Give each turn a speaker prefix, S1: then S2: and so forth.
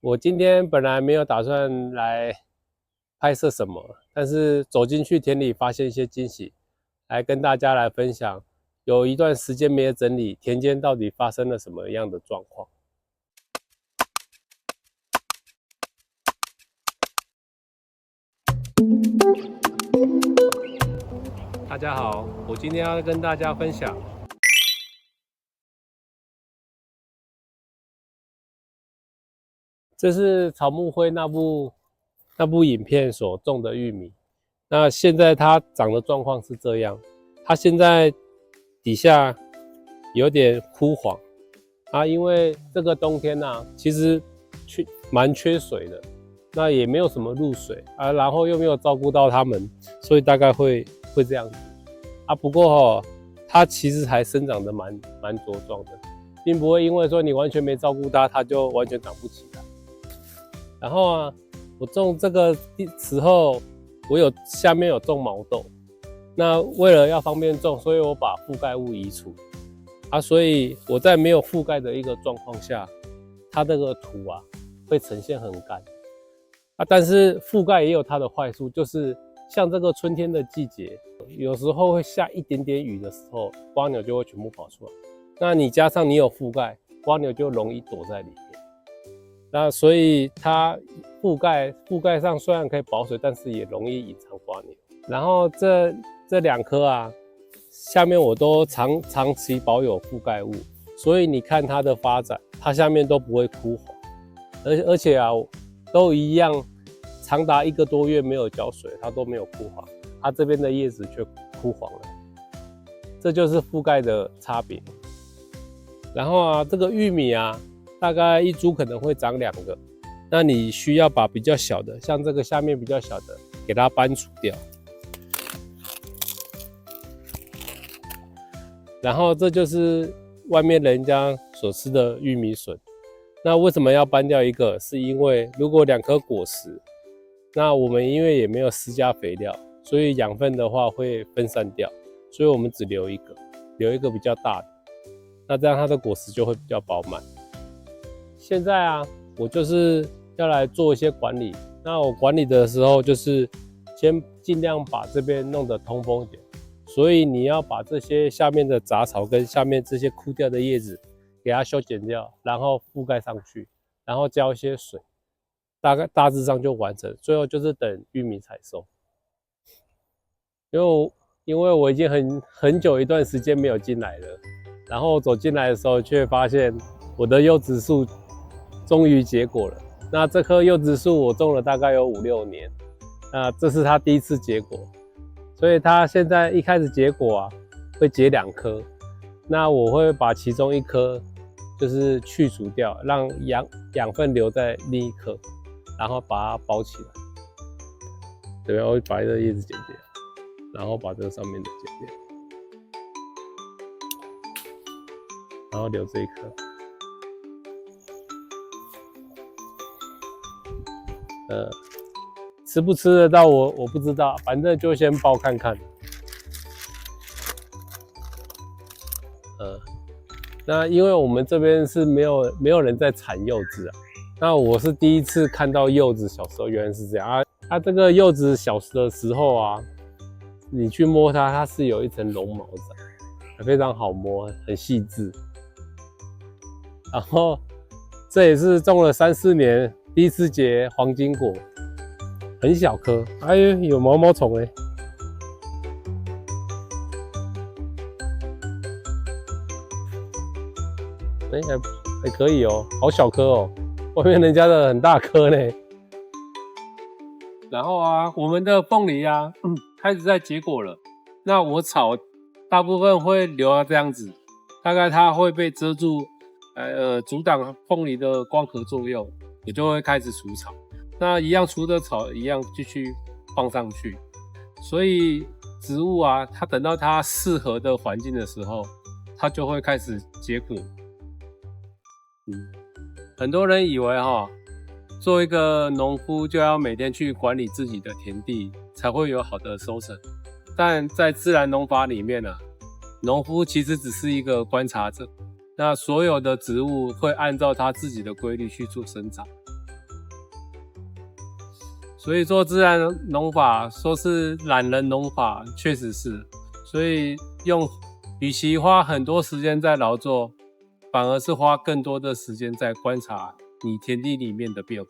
S1: 我今天本来没有打算来拍摄什么，但是走进去田里发现一些惊喜，来跟大家来分享。有一段时间没有整理，田间到底发生了什么样的状况？大家好，我今天要跟大家分享，这是草木灰那部影片所种的玉米。那现在它长的状况是这样，它现在底下有点枯黄啊，因为这个冬天其实蛮缺水的，那也没有什么露水啊，然后又没有照顾到它们，所以大概会这样子啊。不过它其实还生长得蛮茁壮的，并不会因为说你完全没照顾它就完全长不起来。然后我种这个时候，我下面有种毛豆，那为了要方便种，所以我把覆盖物移除啊，所以我在没有覆盖的一个状况下，它这个土会呈现很干啊。但是覆盖也有它的坏处，就是像这个春天的季节，有时候会下一点点雨的时候，蝸牛就会全部跑出来。那你加上你有覆盖，蝸牛就容易躲在里面。那所以它覆盖上虽然可以保水，但是也容易隐藏蝸牛。然后这两棵下面我都长期保有覆盖物，所以你看它的发展，它下面都不会枯黄，而且都一样，长达1个多月没有浇水，它都没有枯黄，它这边的叶子却枯黄了，这就是覆盖的差别。然后这个玉米大概一株可能会长2个，那你需要把比较小的，像这个下面比较小的，给它搬除掉。然后这就是外面人家所吃的玉米笋。那为什么要搬掉一个？是因为如果2颗果实，那我们因为也没有施加肥料，所以养分的话会分散掉，所以我们只留一个比较大的，那这样它的果实就会比较饱满。现在我就是要来做一些管理。那我管理的时候，就是先尽量把这边弄得通风一点。所以你要把这些下面的杂草跟下面这些枯掉的叶子给它修剪掉，然后覆盖上去，然后浇一些水，大致上就完成。最后就是等玉米采收。因为我已经很久一段时间没有进来了，然后走进来的时候却发现我的柚子树终于结果了。那这棵柚子树我种了大概有5、6年，那这是它第一次结果，所以它现在一开始结果会结2颗，那我会把其中1颗就是去除掉，让养分留在另一颗，然后把它包起来。对，我会把这个叶子剪掉，然后把这个上面的剪掉，然后留这一颗。吃不吃得到我不知道，反正就先包看看。那因为我们这边是没有人在产柚子那我是第一次看到柚子小时候原来是这样它这个柚子小的时候你去摸它是有一层绒毛在，非常好摸，很细致。然后这也是种了3、4年，第一次结黄金果，很小颗，哎呦，有毛毛虫还可以好小颗外面人家的很大颗呢。然后我们的凤梨开始在结果了，那我草大部分会留到这样子，大概它会被遮住，阻挡凤梨的光合作用，我就会开始除草。那一样除的草一样继续放上去，所以植物它等到它适合的环境的时候，它就会开始结果。很多人以为做一个农夫就要每天去管理自己的田地，才会有好的收成。但在自然农法里面农夫其实只是一个观察者，那所有的植物会按照它自己的规律去做生长。所以做自然农法说是懒人农法，确实是。所以与其花很多时间在劳作，反而是花更多的时间在观察你田地里面的变化。